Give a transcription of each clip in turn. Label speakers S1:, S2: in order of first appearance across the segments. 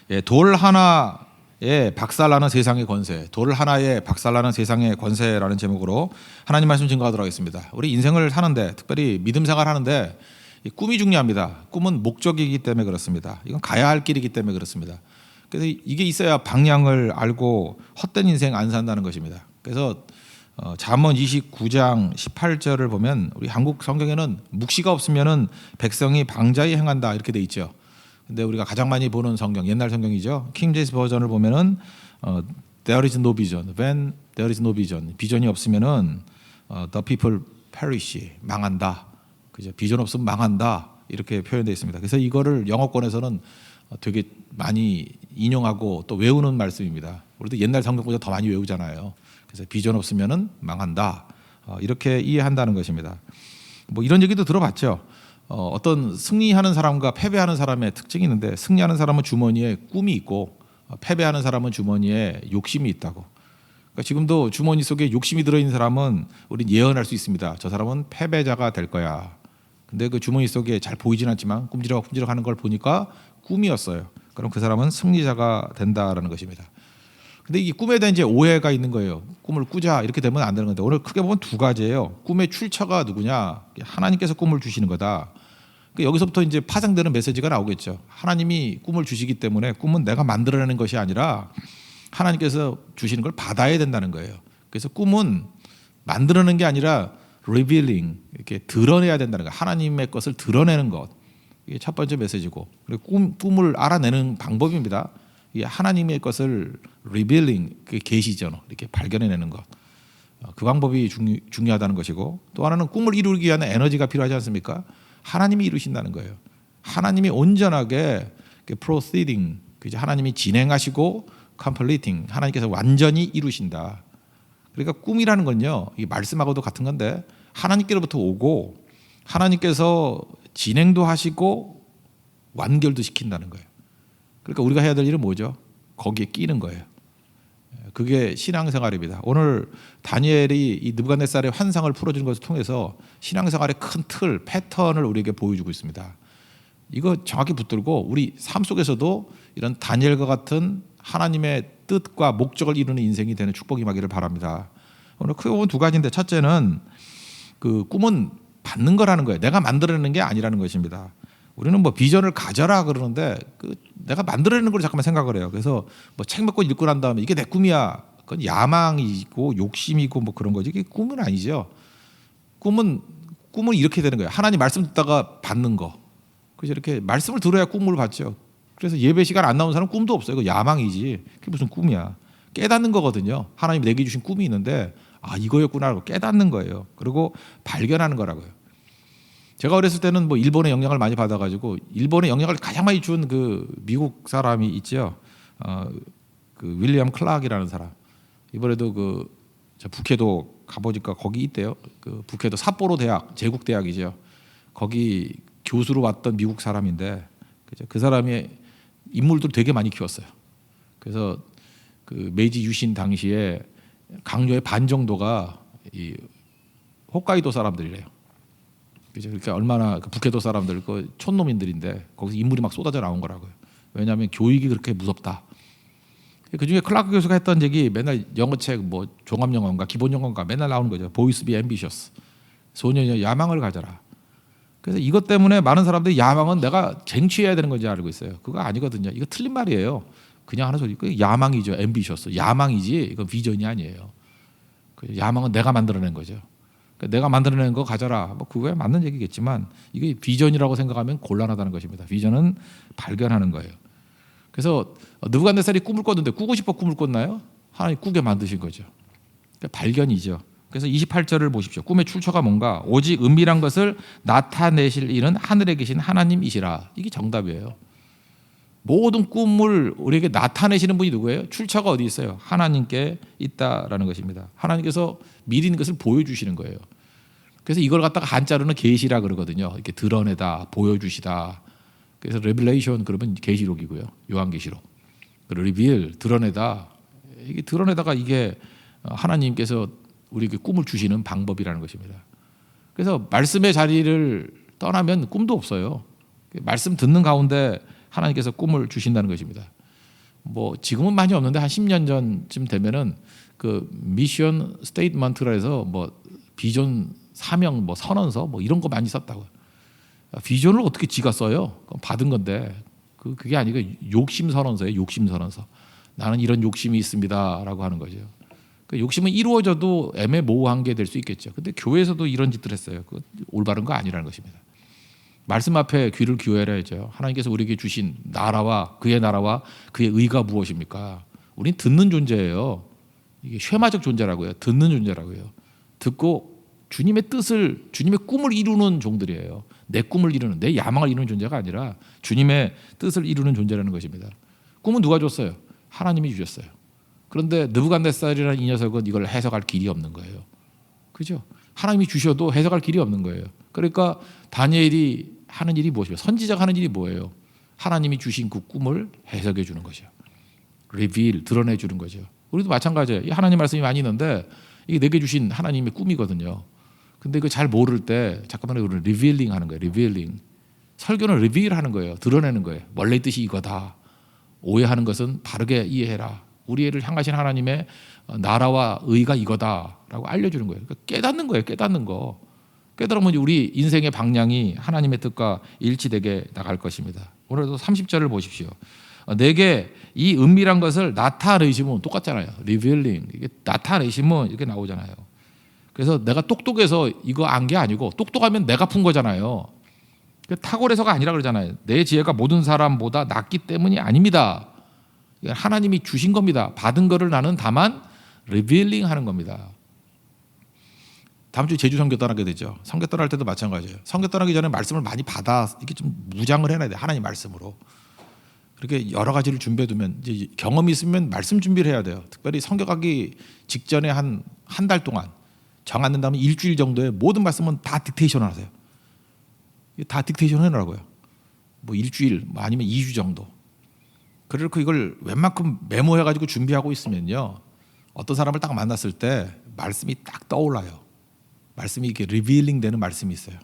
S1: 예, 돌 하나에 박살나는 세상의 권세, 돌 하나에 박살나는 세상의 권세라는 제목으로 하나님 말씀 증거하도록 하겠습니다. 우리 인생을 사는데, 특별히 믿음 생활 하는데 이 꿈이 중요합니다. 꿈은 목적이기 때문에 그렇습니다. 이건 가야 할 길이기 때문에 그렇습니다. 그래서 이게 있어야 방향을 알고 헛된 인생 안 산다는 것입니다. 그래서 잠언 29장 18절을 보면 우리 한국 성경에는 묵시가 없으면은 백성이 방자히 행한다 이렇게 돼 있죠. 근데 우리가 가장 많이 보는 성경, 옛날 성경이죠. 킹 제임스 버전을 보면은 there is no vision. When there is no vision. 비전이 없으면은 the people perish. 망한다. 그죠? 비전 없으면 망한다. 이렇게 표현되어 있습니다. 그래서 이거를 영어권에서는 되게 많이 인용하고 또 외우는 말씀입니다. 우리도 옛날 성경보다 더 많이 외우잖아요. 그래서 비전 없으면은 망한다. 이렇게 이해한다는 것입니다. 뭐 이런 얘기도 들어봤죠. 어떤 승리하는 사람과 패배하는 사람의 특징이 있는데, 승리하는 사람은 주머니에 꿈이 있고 패배하는 사람은 주머니에 욕심이 있다고. 그러니까 지금도 주머니 속에 욕심이 들어있는 사람은 우린 예언할 수 있습니다. 저 사람은 패배자가 될 거야. 근데 그 주머니 속에 잘 보이진 않지만 꿈지럭꿈지럭 하는 걸 보니까 꿈이었어요. 그럼 그 사람은 승리자가 된다라는 것입니다. 근데 이 꿈에 대한 이제 오해가 있는 거예요. 꿈을 꾸자 이렇게 되면 안 되는 건데, 오늘 크게 보면 두 가지예요. 꿈의 출처가 누구냐? 하나님께서 꿈을 주시는 거다. 여기서부터 이제 파생되는 메시지가 나오겠죠. 하나님이 꿈을 주시기 때문에 꿈은 내가 만들어내는 것이 아니라 하나님께서 주시는 걸 받아야 된다는 거예요. 그래서 꿈은 만들어내는 게 아니라 revealing, 이렇게 드러내야 된다는 거예요. 하나님의 것을 드러내는 것. 이게 첫 번째 메시지고, 그리고 꿈을 알아내는 방법입니다. 이게 하나님의 것을 revealing, 그게 계시죠. 이렇게 발견해내는 것. 그 방법이 중요하다는 것이고, 또 하나는 꿈을 이루기 위한 에너지가 필요하지 않습니까? 하나님이 이루신다는 거예요. 하나님이 온전하게 proceeding, 하나님이 진행하시고 completing, 하나님께서 완전히 이루신다. 그러니까 꿈이라는 건요, 이 말씀하고도 같은 건데 하나님께로부터 오고 하나님께서 진행도 하시고 완결도 시킨다는 거예요. 그러니까 우리가 해야 될 일은 뭐죠? 거기에 끼는 거예요. 그게 신앙생활입니다. 오늘 다니엘이 이 느부갓네살의 환상을 풀어주는 것을 통해서 신앙생활의 큰 틀, 패턴을 우리에게 보여주고 있습니다. 이거 정확히 붙들고 우리 삶 속에서도 이런 다니엘과 같은 하나님의 뜻과 목적을 이루는 인생이 되는 축복이 임하기를 바랍니다. 오늘 크게 보면 두 가지인데, 첫째는 그 꿈은 받는 거라는 거예요. 내가 만들어내는 게 아니라는 것입니다. 우리는 뭐 비전을 가져라 그러는데 내가 만들어내는 걸 잠깐만 생각을 해요. 그래서 뭐 책 몇 권 읽고 난 다음에 이게 내 꿈이야. 그건 야망이고 욕심이고 뭐 그런 거지. 이게 꿈은 아니죠. 꿈은 이렇게 되는 거예요. 하나님 말씀 듣다가 받는 거. 그래서 이렇게 말씀을 들어야 꿈을 받죠. 그래서 예배 시간 안 나오는 사람은 꿈도 없어요. 이거 야망이지. 그게 무슨 꿈이야. 깨닫는 거거든요. 하나님 내게 주신 꿈이 있는데 이거였구나 하고 깨닫는 거예요. 그리고 발견하는 거라고요. 제가 어렸을 때는 뭐 일본의 영향을 많이 받아가지고, 일본의 영향을 가장 많이 준 그 미국 사람이 있죠. 그 윌리엄 클락이라는 사람. 이번에도 저 북해도 가보니까 거기 있대요. 그 북해도 삿포로 대학, 제국 대학이죠. 거기 교수로 왔던 미국 사람인데, 그 사람이 인물들 되게 많이 키웠어요. 그래서 그 메이지 유신 당시에 강요의 반 정도가 이 홋카이도 사람들이래요. 그러니까 얼마나 북해도 사람들, 그 촌노민들인데 거기서 인물이 막 쏟아져 나온 거라고요. 왜냐하면 교육이 그렇게 무섭다. 그 중에 클라크 교수가 했던 얘기, 맨날 영어책 뭐 종합 영어인가 기본 영어인가 맨날 나오는 거죠. Boys be ambitious. 소년의 야망을 가져라. 그래서 이것 때문에 많은 사람들이 야망은 내가 쟁취해야 되는 건지 알고 있어요. 그거 아니거든요. 이거 틀린 말이에요. 그냥 하는 소리. 그 야망이죠. ambitious. 야망이지. 이건 비전이 아니에요. 야망은 내가 만들어낸 거죠. 내가 만들어낸 거 가져라. 뭐 그거에 맞는 얘기겠지만 이게 비전이라고 생각하면 곤란하다는 것입니다. 비전은 발견하는 거예요. 그래서 느부갓네살이 꿈을 꿨는데 꾸고 싶어 꿈을 꿨나요? 하나님 꾸게 만드신 거죠. 그러니까 발견이죠. 그래서 28절을 보십시오. 꿈의 출처가 뭔가? 오직 은밀한 것을 나타내실 이는 하늘에 계신 하나님이시라. 이게 정답이에요. 모든 꿈을 우리에게 나타내시는 분이 누구예요? 출처가 어디 있어요? 하나님께 있다라는 것입니다. 하나님께서 미리 있는 것을 보여주시는 거예요. 그래서 이걸 갖다가 한자로는 계시라 그러거든요. 이렇게 드러내다, 보여주시다. 그래서 레벨레이션 그러면 계시록이고요. 요한계시록. 리빌, 드러내다. 이게 드러내다가 이게 하나님께서 우리에게 꿈을 주시는 방법이라는 것입니다. 그래서 말씀의 자리를 떠나면 꿈도 없어요. 말씀 듣는 가운데 하나님께서 꿈을 주신다는 것입니다. 뭐 지금은 많이 없는데 한 10년 전쯤 되면은 그 미션 스테이트먼트라 해서 뭐 비전 사명 뭐 선언서 뭐 이런 거 많이 썼다고. 비전을 어떻게 지가 써요? 그건 받은 건데 그게 아니고 욕심 선언서예요. 욕심 선언서. 나는 이런 욕심이 있습니다라고 하는 거죠. 그 욕심은 이루어져도 애매모호한 게 될 수 있겠죠. 근데 교회에서도 이런 짓들 했어요. 그 올바른 거 아니라는 것입니다. 말씀 앞에 귀를 기울여야죠. 하나님께서 우리에게 주신 나라와 그의 의가 무엇입니까? 우린 듣는 존재예요. 이게 쉐마적 존재라고요. 듣는 존재라고요. 듣고 주님의 뜻을, 주님의 꿈을 이루는 종들이에요. 내 꿈을 이루는, 내 야망을 이루는 존재가 아니라 주님의 뜻을 이루는 존재라는 것입니다. 꿈은 누가 줬어요? 하나님이 주셨어요. 그런데 느부갓네살이라는 이 녀석은 이걸 해석할 길이 없는 거예요. 그죠? 하나님이 주셔도 해석할 길이 없는 거예요. 그러니까 다니엘이 하는 일이 무엇이에요? 선지자가 하는 일이 뭐예요? 하나님이 주신 그 꿈을 해석해 주는 거죠. 리빌, 드러내 주는 거죠. 우리도 마찬가지예요. 이 하나님 말씀이 많이 있는데 이게 내게 주신 하나님의 꿈이거든요. 근데 그 잘 모를 때 잠깐만 우리는 리빌링 하는 거예요. 리빌링. 설교는 리빌 하는 거예요. 드러내는 거예요. 원래 뜻이 이거다. 오해하는 것은 바르게 이해해라. 우리를 향하신 하나님의 나라와 의가 이거다라고 알려주는 거예요. 그러니까 깨닫는 거예요. 깨닫는 거. 깨달으면 우리 인생의 방향이 하나님의 뜻과 일치되게 나갈 것입니다. 오늘도 30절을 보십시오. 내게 이 은밀한 것을 나타내시면 똑같잖아요. 리빌링. 이게 나타내시면 이렇게 나오잖아요. 그래서 내가 똑똑해서 이거 안 게 아니고 똑똑하면 내가 푼 거잖아요. 탁월해서가 아니라 그러잖아요. 내 지혜가 모든 사람보다 낫기 때문이 아닙니다. 하나님이 주신 겁니다. 받은 거를 나는 다만 리빌링 하는 겁니다. 다음 주에 제주 선교 떠나게 되죠. 선교 떠날 때도 마찬가지예요. 선교 떠나기 전에 말씀을 많이 받아 이렇게 좀 무장을 해놔야 돼요. 하나님 말씀으로. 그렇게 여러 가지를 준비해 두면 이제 경험이 있으면 말씀 준비를 해야 돼요. 특별히 선교 가기 직전에 한 달 동안 정 안 된다면 일주일 정도의 모든 말씀은 다 딕테이션을 하세요. 다 딕테이션 해놓으라고요. 뭐 일주일 아니면 2주 정도. 그리고 이걸 웬만큼 메모해가지고 준비하고 있으면요. 어떤 사람을 딱 만났을 때 말씀이 딱 떠올라요. 말씀이 이렇게 리빌링 되는 말씀이 있어요.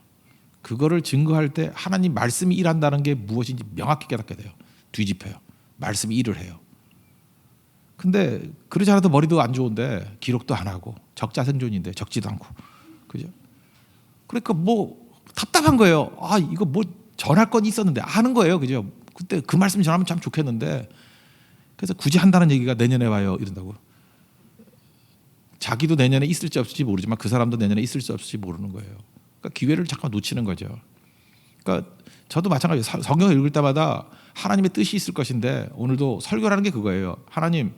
S1: 그거를 증거할 때 하나님 말씀이 일한다는 게 무엇인지 명확히 깨닫게 돼요. 뒤집혀요. 말씀이 일을 해요. 근데 그러지 않아도 머리도 안 좋은데 기록도 안 하고 적자생존인데 적지도 않고 그죠? 그러니까 뭐 답답한 거예요. 아 이거 뭐 전할 건 있었는데 하는 거예요. 그죠? 그때 그 말씀 전하면 참 좋겠는데 그래서 굳이 한다는 얘기가 내년에 와요 이런다고. 자기도 내년에 있을지 없을지 모르지만 그 사람도 내년에 있을지 없을지 모르는 거예요. 그러니까 기회를 잠깐 놓치는 거죠. 그러니까 저도 마찬가지예요. 성경을 읽을 때마다 하나님의 뜻이 있을 것인데 오늘도 설교라는 게 그거예요. 하나님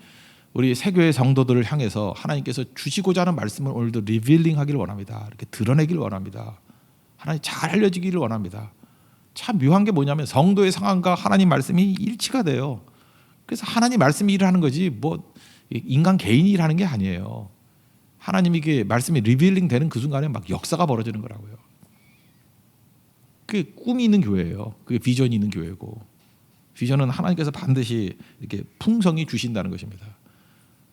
S1: 우리 세교의 성도들을 향해서 하나님께서 주시고자 하는 말씀을 오늘도 리빌링 하기를 원합니다. 이렇게 드러내기를 원합니다. 하나님 잘 알려지기를 원합니다. 참 묘한 게 뭐냐면 성도의 상황과 하나님 말씀이 일치가 돼요. 그래서 하나님 말씀이 일을 하는 거지 뭐 인간 개인이 일하는 게 아니에요. 하나님이 이게 말씀이 리빌링 되는 그 순간에 막 역사가 벌어지는 거라고요. 그게 꿈이 있는 교회예요. 그게 비전이 있는 교회고 비전은 하나님께서 반드시 이렇게 풍성히 주신다는 것입니다.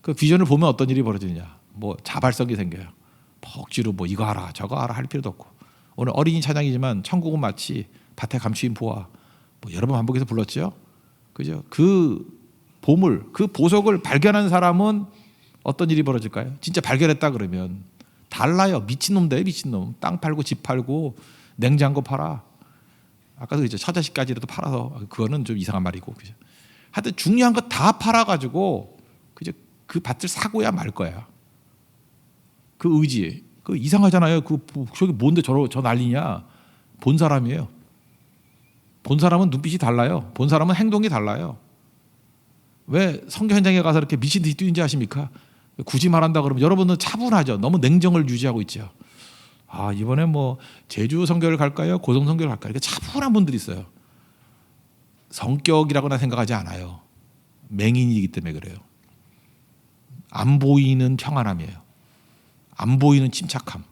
S1: 그 비전을 보면 어떤 일이 벌어지느냐? 뭐 자발성이 생겨요. 억지로 뭐 이거 하라 저거 하라 할 필요도 없고 오늘 어린이 찬양이지만 천국은 마치 밭에 감추인 보화 뭐 여러 번 반복해서 불렀죠. 그죠? 그 보물, 그 보석을 발견한 사람은 어떤 일이 벌어질까요? 진짜 발견했다 그러면 달라요. 미친놈 돼 미친놈. 땅 팔고 집 팔고 냉장고 팔아. 아까도 그랬죠. 처자식까지라도 팔아서 그거는 좀 이상한 말이고. 그죠? 하여튼 중요한 거 다 팔아가지고 그죠? 그 밭을 사고야 말 거야. 그 의지. 그 이상하잖아요. 그 저기 뭔데 저 난리냐? 본 사람이에요. 본 사람은 눈빛이 달라요. 본 사람은 행동이 달라요. 왜 선교 현장에 가서 이렇게 미친 듯이 뛰는지 아십니까? 굳이 말한다 그러면 여러분은 차분하죠. 너무 냉정을 유지하고 있죠. 아 이번에 뭐 제주 선교를 갈까요? 고성 선교를 갈까요? 이렇게 차분한 분들이 있어요. 성격이라고나 생각하지 않아요. 맹인이기 때문에 그래요. 안 보이는 평안함이에요. 안 보이는 침착함.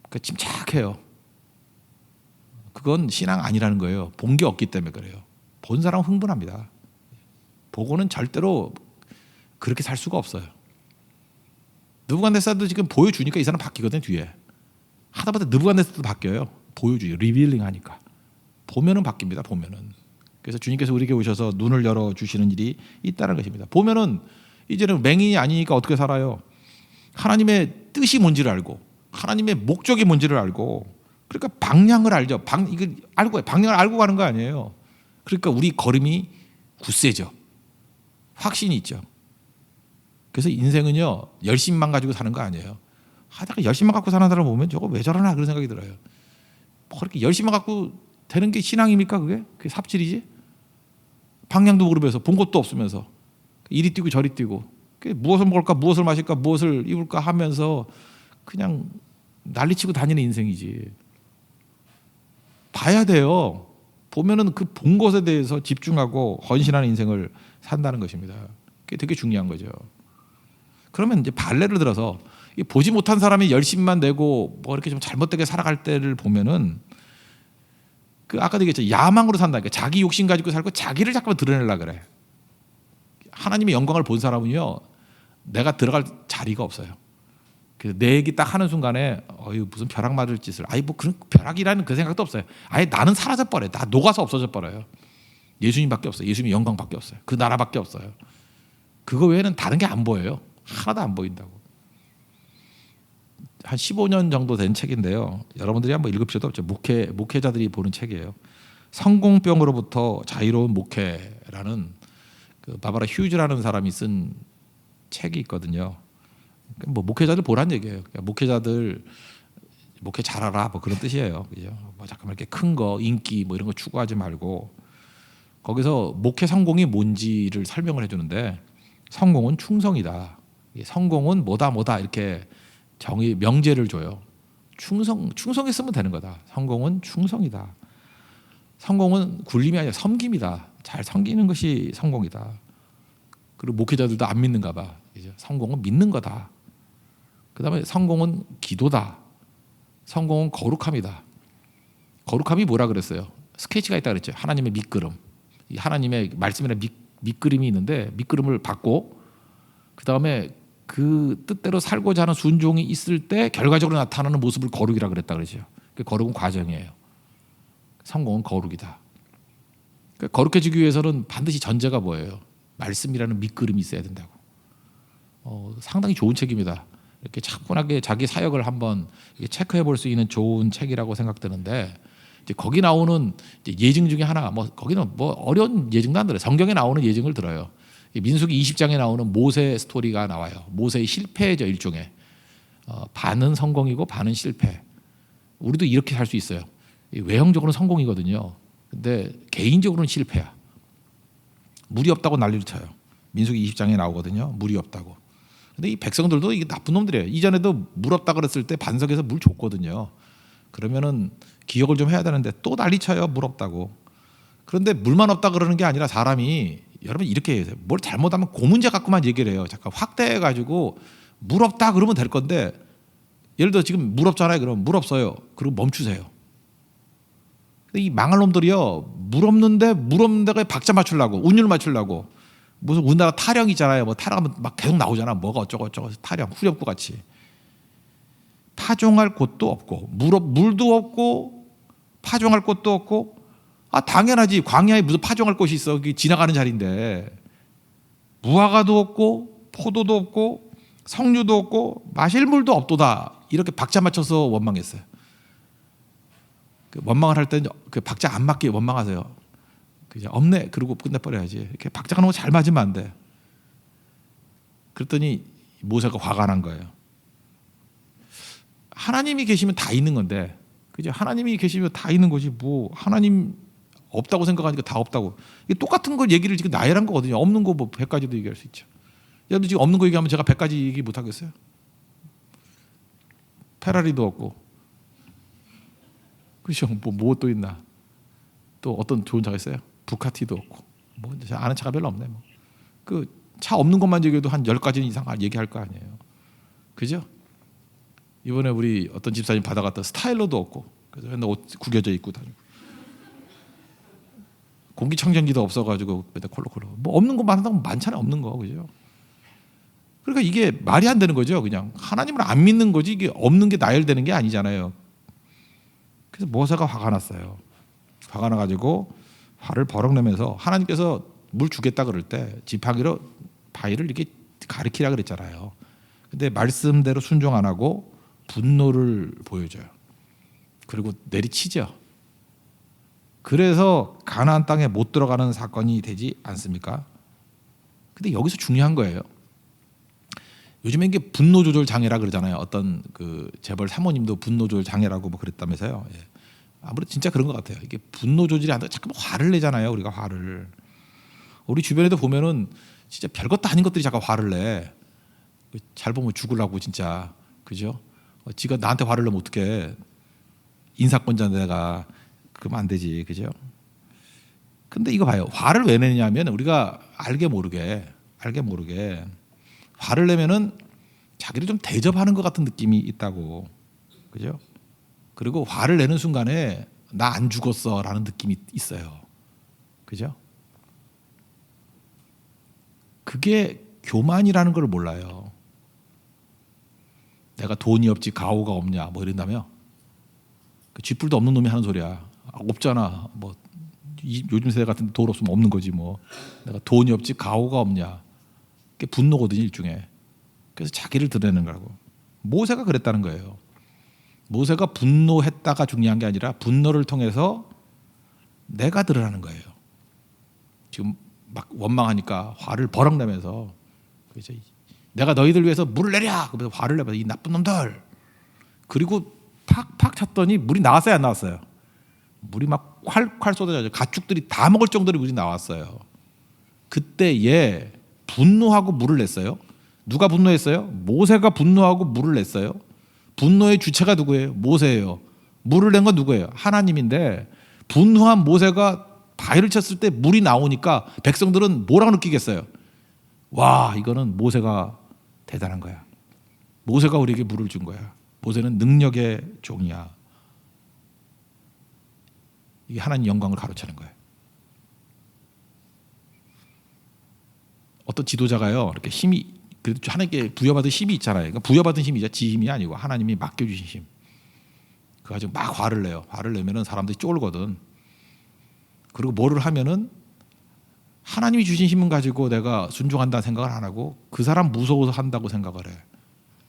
S1: 그러니까 침착해요. 그건 신앙 아니라는 거예요. 본 게 없기 때문에 그래요. 본 사람은 흥분합니다. 보고는 절대로 그렇게 살 수가 없어요. 느부갓네살도 지금 보여주니까 이 사람 바뀌거든 뒤에. 하다보다 느부갓네살도 바뀌어요. 보여주죠. 리빌링 하니까. 보면은 바뀝니다. 보면은. 그래서 주님께서 우리에게 오셔서 눈을 열어 주시는 일이 있다는 것입니다. 보면은 이제는 맹인이 아니니까 어떻게 살아요? 하나님의 뜻이 뭔지를 알고 하나님의 목적이 뭔지를 알고 그러니까 방향을 알죠. 이거 알고 방향을 알고 가는 거 아니에요. 그러니까 우리 걸음이 굳세죠. 확신이 있죠. 그래서 인생은요 열심만 가지고 사는 거 아니에요. 하다가 열심만 갖고 사는 사람 보면 저거 왜 저러나 그런 생각이 들어요. 뭐 그렇게 열심만 갖고 되는 게 신앙입니까 그게? 그게 삽질이지? 방향도 모르면서 본 것도 없으면서 이리 뛰고 저리 뛰고 무엇을 먹을까 무엇을 마실까 무엇을 입을까 하면서 그냥 난리치고 다니는 인생이지. 봐야 돼요. 보면은 그 본 것에 대해서 집중하고 헌신하는 인생을 산다는 것입니다. 그게 되게 중요한 거죠. 그러면 이제 발레를 들어서 보지 못한 사람이 열심만 내고 뭐 이렇게 좀 잘못되게 살아갈 때를 보면은 그 아까도 얘기했죠. 야망으로 산다니까. 자기 욕심 가지고 살고 자기를 자꾸만 드러내려고 그래. 하나님의 영광을 본 사람은요 내가 들어갈 자리가 없어요. 그래서 내 얘기 딱 하는 순간에 무슨 벼락 맞을 짓을 뭐 그런 벼락이라는 그 생각도 없어요. 아예 나는 사라져 버려요. 다 녹아서 없어져 버려요. 예수님밖에 없어요. 예수님의 영광밖에 없어요. 그 나라밖에 없어요. 그거 외에는 다른 게 안 보여요. 하나도 안 보인다고. 한 15년 정도 된 책인데요. 여러분들이 한번 읽으셔도 없죠. 목회자들이 보는 책이에요. 성공병으로부터 자유로운 목회라는 그 바바라 휴즈라는 사람이 쓴 책이 있거든요. 뭐 목회자들 보란 얘기예요. 그러니까 목회자들 목회 잘하라 뭐 그런 뜻이에요. 그죠? 뭐 잠깐만 이렇게 큰 거 인기 뭐 이런 거 추구하지 말고 거기서 목회 성공이 뭔지를 설명을 해주는데 성공은 충성이다. 성공은 뭐다 이렇게 명제를 줘요. 충성했으면 되는 거다. 성공은 충성이다. 성공은 굴림이 아니라 섬김이다. 잘 섬기는 것이 성공이다. 그리고 목회자들도 안 믿는가 봐. 성공은 믿는 거다. 그다음에 성공은 기도다. 성공은 거룩함이다. 거룩함이 뭐라 그랬어요? 스케치가 있다 그랬죠. 하나님의 밑그림. 하나님의 말씀이나 밑그림이 있는데 밑그림을 받고 그다음에 그 뜻대로 살고자 하는 순종이 있을 때 결과적으로 나타나는 모습을 거룩이라 그랬다 그러죠. 그 거룩은 과정이에요. 성공은 거룩이다. 그러니까 거룩해지기 위해서는 반드시 전제가 뭐예요? 말씀이라는 밑그림이 있어야 된다고. 상당히 좋은 책입니다. 이렇게 차분하게 자기 사역을 한번 체크해 볼 수 있는 좋은 책이라고 생각되는데 이제 거기 나오는 이제 예증 중에 하나 거기는 뭐 어려운 예증도 안 들어요. 성경에 나오는 예증을 들어요. 민수기 20장에 나오는 모세 스토리가 나와요. 모세의 실패죠. 일종의 반은 성공이고 반은 실패. 우리도 이렇게 살 수 있어요. 외형적으로는 성공이거든요. 근데 개인적으로는 실패야. 물이 없다고 난리를 쳐요. 민수기 20장에 나오거든요. 물이 없다고. 근데 이 백성들도 이게 나쁜 놈들이에요. 이전에도 물 없다 그랬을 때 반석에서 물 줬거든요. 그러면은 기억을 좀 해야 되는데 또 난리 쳐요. 물 없다고. 그런데 물만 없다 그러는 게 아니라 사람이 여러분 이렇게 해요. 뭘 잘못하면 그 문제 갖고만 얘기를 해요. 잠깐 확대해 가지고 물 없다 그러면 될 건데 예를 들어 지금 물 없잖아요. 그럼 물 없어요. 그리고 멈추세요. 근데 이 망할 놈들이요. 물 없는데 박자 맞추려고 운율 맞추려고 무슨 우리나라 타령 있잖아요. 뭐 타령하면 막 계속 나오잖아. 뭐가 어쩌고 타령 후렴구 같이 파종할 곳도 없고 물도 없고 파종할 곳도 없고 당연하지. 광야에 무슨 파종할 곳이 있어. 지나가는 자리인데 무화과도 없고 포도도 없고 석류도 없고 마실 물도 없도다. 이렇게 박자 맞춰서 원망했어요. 원망을 할 때는 그 박자 안 맞게 원망하세요. 그냥 없네. 그러고 끝내버려야지. 이렇게 박자가 너무 잘 맞으면 안 돼. 그랬더니 모세가 화가 난 거예요. 하나님이 계시면 다 있는 건데, 그죠? 하나님이 계시면 다 있는 거지. 뭐 하나님 없다고 생각하니까 다 없다고. 이게 똑같은 걸 얘기를 지금 나열한 거거든요. 없는 거 뭐 100가지도 얘기할 수 있죠. 여러분 지금 없는 거 얘기하면 제가 100가지 얘기 못 하겠어요? 페라리도 없고, 그렇죠? 뭐 또 있나? 또 어떤 좋은 차가 있어요? 부카티도 없고, 뭐 아는 차가 별로 없네. 뭐 그 차 없는 것만 얘기해도 한 10가지 이상 얘기할 거 아니에요. 그죠? 이번에 우리 어떤 집사님 받아갔다 스타일러도 없고, 그래서 맨날 옷 구겨져 입고 다니고, 공기청정기도 없어가지고 맨날 콜록콜록. 뭐 없는 거 많잖아요. 없는 거, 그죠? 그러니까 이게 말이 안 되는 거죠. 그냥 하나님을 안 믿는 거지 이게 없는 게 나열되는 게 아니잖아요. 그래서 모세가 화가 났어요. 화가 나가지고 화를 버럭 내면서 하나님께서 물 주겠다 그럴 때 지팡이로 바위를 이렇게 가리키라 그랬잖아요. 근데 말씀대로 순종 안 하고 분노를 보여줘요. 그리고 내리치죠. 그래서 가나안 땅에 못 들어가는 사건이 되지 않습니까? 근데 여기서 중요한 거예요. 요즘에 이게 분노 조절 장애라 그러잖아요. 어떤 그 재벌 사모님도 분노 조절 장애라고 뭐 그랬다면서요. 예. 아무래도 진짜 그런 것 같아요. 이게 분노 조절이 안 돼. 자꾸 화를 내잖아요. 우리가 화를. 우리 주변에도 보면은 진짜 별것도 아닌 것들이 자꾸 화를 내. 잘 보면 죽으려고 진짜. 그죠? 지가 나한테 화를 내면 어떡해. 인사권자인데 내가. 그러면 안 되지. 그죠? 근데 이거 봐요. 화를 왜 내냐면 우리가 알게 모르게 화를 내면은 자기를 좀 대접하는 것 같은 느낌이 있다고. 그죠? 그리고 화를 내는 순간에 나 안 죽었어라는 느낌이 있어요. 그죠? 그게 교만이라는 걸 몰라요. 내가 돈이 없지 가오가 없냐 뭐 이런다며. 그 쥐뿔도 없는 놈이 하는 소리야. 없잖아. 뭐 요즘 세대 같은 돈 없으면 없는 거지 뭐. 내가 돈이 없지 가오가 없냐. 그게 분노거든요 일종의. 그래서 자기를 드러내는 거라고. 모세가 그랬다는 거예요. 모세가 분노했다가 중요한 게 아니라 분노를 통해서 내가 드러나는 거예요. 지금 막 원망하니까 화를 버럭 내면서 내가 너희들 위해서 물을 내랴. 그래서 화를 내면서 이 나쁜 놈들. 그리고 팍팍 쳤더니 물이 나왔어요 안 나왔어요? 물이 막 콸콸 쏟아져요. 가축들이 다 먹을 정도로 물이 나왔어요. 그때 얘 분노하고 물을 냈어요. 누가 분노했어요? 모세가 분노하고 물을 냈어요. 분노의 주체가 누구예요? 모세예요. 물을 낸 건 누구예요? 하나님인데 분노한 모세가 바위를 쳤을 때 물이 나오니까 백성들은 뭐라고 느끼겠어요? 와, 이거는 모세가 대단한 거야. 모세가 우리에게 물을 준 거야. 모세는 능력의 종이야. 이게 하나님 영광을 가로채는 거예요. 어떤 지도자가요, 이렇게 힘이 그래도 하나님께 부여받은 힘이 있잖아요. 그러니까 부여받은 힘이죠. 지 힘이 아니고 하나님이 맡겨주신 힘. 그거 가지고 막 화를 내요. 화를 내면은 사람들이 쫄거든. 그리고 뭐를 하면은 하나님이 주신 힘은 가지고 내가 순종한다는 생각을 안 하고 그 사람 무서워서 한다고 생각을 해.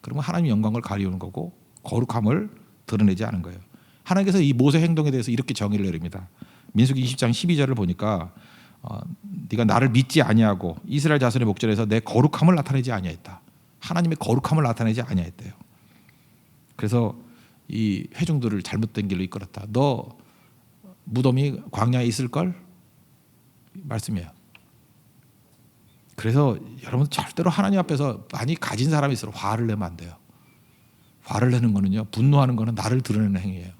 S1: 그러면 하나님의 영광을 가리우는 거고 거룩함을 드러내지 않은 거예요. 하나님께서 이 모세 행동에 대해서 이렇게 정의를 내립니다. 민수기 20장 12절을 보니까 네가 나를 믿지 아니하고 이스라엘 자손의 목전에서 내 거룩함을 나타내지 아니했다. 하나님의 거룩함을 나타내지 아니했대요. 그래서 이 회중들을 잘못된 길로 이끌었다. 너 무덤이 광야에 있을걸? 말씀이에요. 그래서 여러분 절대로 하나님 앞에서 많이 가진 사람이 있어도 화를 내면 안 돼요. 화를 내는 거는요, 분노하는 거는 나를 드러내는 행위예요.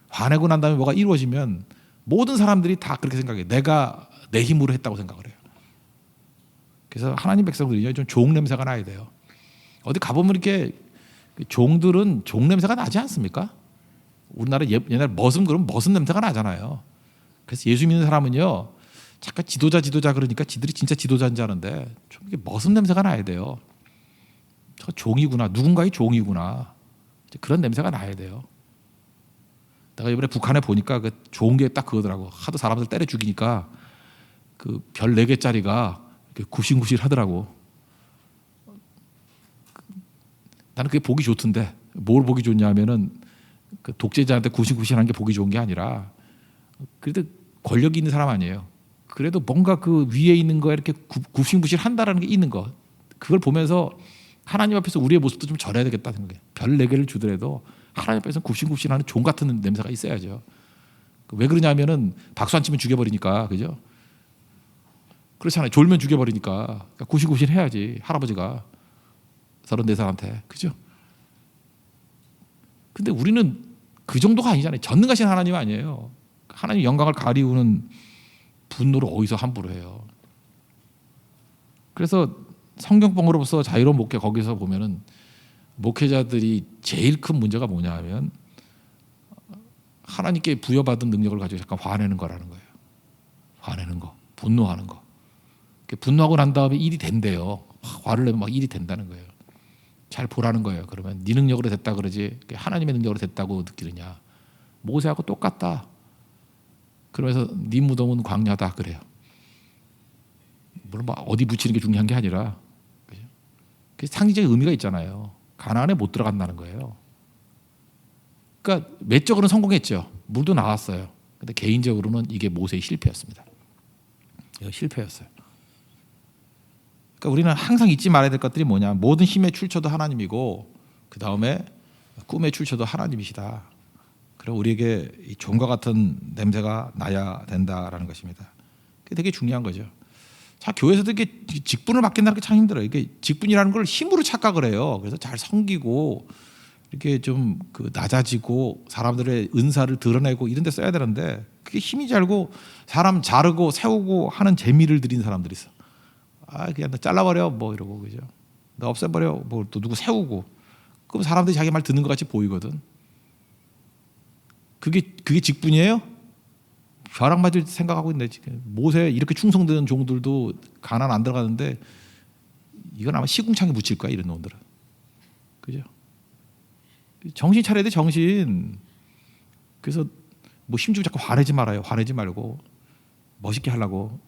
S1: 화내고 난 다음에 뭐가 이루어지면 모든 사람들이 다 그렇게 생각해요. 내가 내 힘으로 했다고 생각을 해요. 그래서 하나님 백성들이 좀 종 냄새가 나야 돼요. 어디 가보면 이렇게 종들은 종 냄새가 나지 않습니까? 우리나라 옛날 머슴 그러면 머슴 냄새가 나잖아요. 그래서 예수 믿는 사람은요, 잠깐 지도자 그러니까 지들이 진짜 지도자인 줄 아는데 좀 이게 머슴 냄새가 나야 돼요. 저 종이구나, 누군가의 종이구나, 그런 냄새가 나야 돼요. 내가 이번에 북한에 보니까 그 좋은 게 딱 그거더라고. 하도 사람들 때려 죽이니까 그 별 4개짜리가 굽신굽신 하더라고. 나는 그게 보기 좋던데 뭘 보기 좋냐면은 그 독재자한테 굽신굽신한 게 보기 좋은 게 아니라 그래도 권력이 있는 사람 아니에요. 그래도 뭔가 그 위에 있는 거에 이렇게 굽신굽신 한다라는 게 있는 거. 그걸 보면서 하나님 앞에서 우리의 모습도 좀 전해야 되겠다 생각해. 별 4개를 주더라도 하나님 앞에서 굽신굽신하는 종 같은 냄새가 있어야죠. 왜 그러냐면은 박수 안 치면 죽여버리니까. 그죠? 그렇잖아요. 졸면 죽여버리니까. 그러니까 굽신굽신 해야지. 할아버지가 34살한테. 그죠? 근데 우리는 그 정도가 아니잖아요. 전능하신 하나님 아니에요. 하나님 영광을 가리우는 분노를 어디서 함부로 해요. 그래서 성경법으로서 자유로운 목회 거기서 보면은 목회자들이 제일 큰 문제가 뭐냐 하면 하나님께 부여받은 능력을 가지고 잠깐 화내는 거라는 거예요. 화내는 거, 분노하는 거. 분노하고 난 다음에 일이 된대요. 화를 내면 막 일이 된다는 거예요. 잘 보라는 거예요. 그러면 네 능력으로 됐다 그러지 하나님의 능력으로 됐다고 느끼느냐. 모세하고 똑같다. 그러면서 네 무덤은 광야다 그래요. 물론 뭐 어디 붙이는 게 중요한 게 아니라 그 상징적인 의미가 있잖아요. 가나안에 못 들어간다는 거예요. 그러니까 외적으로는 성공했죠. 물도 나왔어요. 근데 개인적으로는 이게 모세의 실패였습니다. 이거 실패였어요. 그러니까 우리는 항상 잊지 말아야 될 것들이 뭐냐? 모든 힘의 출처도 하나님이고 그 다음에 꿈의 출처도 하나님이시다. 그리고 우리에게 이 종과 같은 냄새가 나야 된다라는 것입니다. 그게 되게 중요한 거죠. 자, 교회에서도 이게 직분을 맡긴다는 게 참 힘들어요. 이게 직분이라는 걸 힘으로 착각을 해요. 그래서 잘 섬기고 이렇게 좀 그 낮아지고 사람들의 은사를 드러내고 이런 데 써야 되는데 그게 힘이지 않고 사람 자르고 세우고 하는 재미를 들인 사람들이 있어. 아, 그냥 너 잘라버려 뭐 이러고 그죠. 너 없애버려 뭐 또 누구 세우고 그럼 사람들이 자기 말 듣는 것 같이 보이거든. 그게 직분이에요? 벼락맞을 생각하고 있네 지금. 모세 이렇게 충성되는 종들도 가나안 안 들어가는데 이건 아마 시궁창에 묻힐 거야 이런 놈들은. 그죠? 정신 차려야 돼 정신. 그래서 뭐 힘주고 자꾸 화내지 말아요. 화내지 말고 멋있게 하려고.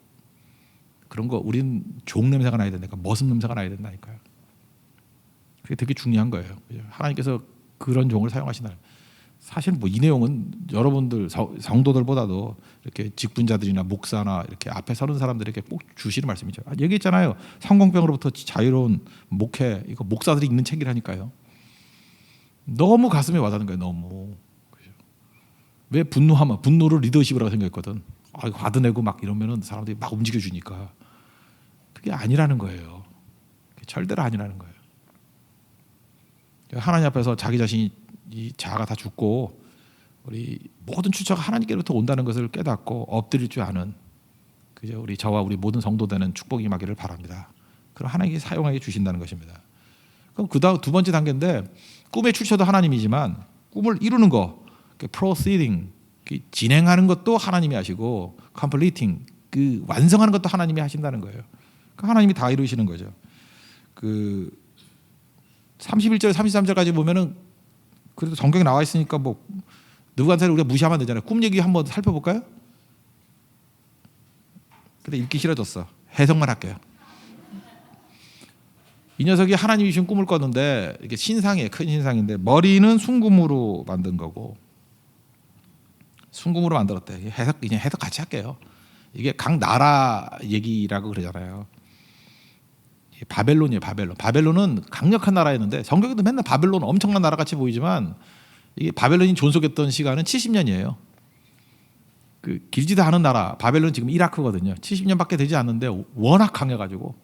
S1: 그런 거 우린 종 냄새가 나야 된다니까. 머슴 냄새가 나야 된다니까요. 그게 되게 중요한 거예요. 그죠? 하나님께서 그런 종을 사용하신다. 사실 뭐 이 내용은 여러분들 성도들보다도 이렇게 직분자들이나 목사나 이렇게 앞에 서는 사람들에게 꼭 주시는 말씀이죠. 얘기했잖아요. 성공병으로부터 자유로운 목회 이거 목사들이 읽는 책이라니까요. 너무 가슴에 와닿는 거예요. 너무. 그죠? 왜 분노하면 분노를 리더십이라고 생각했거든. 화도 내고 막 이러면은 사람들이 막 움직여주니까 그게 아니라는 거예요. 절대로 아니라는 거예요. 하나님 앞에서 자기 자신이 이 자아가 다 죽고 우리 모든 출처가 하나님께로부터 온다는 것을 깨닫고 엎드릴 줄 아는 그죠? 우리 저와 우리 모든 성도되는 축복이 임하기를 바랍니다. 그럼 하나님께 사용하게 주신다는 것입니다. 그럼 그다음 두 번째 단계인데 꿈의 출처도 하나님이지만 꿈을 이루는 거, proceeding 진행하는 것도 하나님이 하시고 completing 그 완성하는 것도 하나님이 하신다는 거예요. 그러니까 하나님이 다 이루시는 거죠. 그 31절 33절까지 보면은 그래도 성경에 나와 있으니까 뭐 누구한테 우리가 무시하면 되잖아요. 꿈 얘기 한번 살펴볼까요? 근데 읽기 싫어졌어. 해석만 할게요. 이 녀석이 하나님이 주신 꿈을 꿨는데 이게 신상이에요. 큰 신상인데 머리는 순금으로 만든 거고 순금으로 만들었대. 그냥 해석 같이 할게요. 이게 각 나라 얘기라고 그러잖아요. 바벨론이에요. 바벨론은 강력한 나라였는데 성경에도 맨날 바벨론 엄청난 나라 같이 보이지만 이게 바벨론이 존속했던 시간은 70년이에요. 그 길지도 않은 나라 바벨론 지금 이라크거든요. 70년밖에 되지 않는데 워낙 강해가지고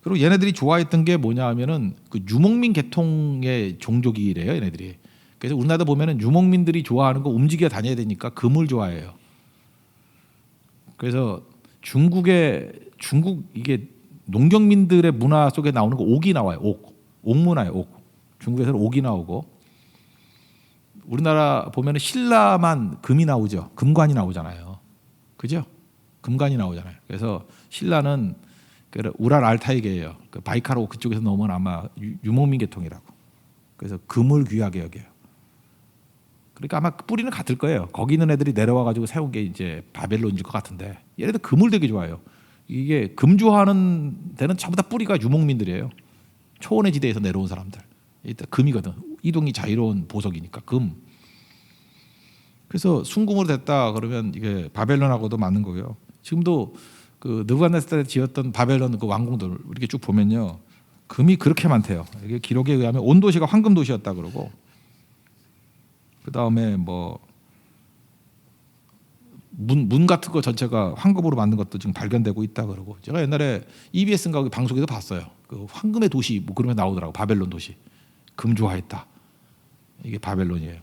S1: 그리고 얘네들이 좋아했던 게 뭐냐 하면은 그 유목민 계통의 종족이래요. 얘네들이. 그래서 우리나라도 보면은 유목민들이 좋아하는 거 움직여 다녀야 되니까 금을 좋아해요. 그래서 중국 이게 농경민들의 문화 속에 나오는 거 옥이 나와요. 옥 문화예요. 옥. 중국에서는 옥이 나오고 우리나라 보면은 신라만 금이 나오죠. 금관이 나오잖아요. 그죠? 금관이 나오잖아요. 그래서 신라는 우랄 알타이계예요. 그 바이카르 그쪽에서 넘어온 아마 유목민 계통이라고. 그래서 금을 귀하게 여겨요. 그러니까 아마 뿌리는 같을 거예요. 거기 있는 애들이 내려와 가지고 세운 게 이제 바벨론일 것 같은데 얘네들 금을 되게 좋아해요. 이게 금 좋아하는 데는 전부 다 뿌리가 유목민들이에요. 초원의 지대에서 내려온 사람들. 일단 금이거든. 이동이 자유로운 보석이니까 금. 그래서 순금으로 됐다 그러면 이게 바벨론하고도 맞는 거고요. 지금도 그 느부갓네살 때 지었던 바벨론 그 왕궁들 이렇게 쭉 보면요, 금이 그렇게 많대요. 이게 기록에 의하면 온 도시가 황금 도시였다 그러고, 그 다음에 뭐 문 같은 거 전체가 황금으로 만든 것도 지금 발견되고 있다 그러고. 제가 옛날에 EBS인가 방송에서 봤어요. 그 황금의 도시 뭐 그런 게 나오더라고. 바벨론 도시. 금 좋아했다. 이게 바벨론이에요.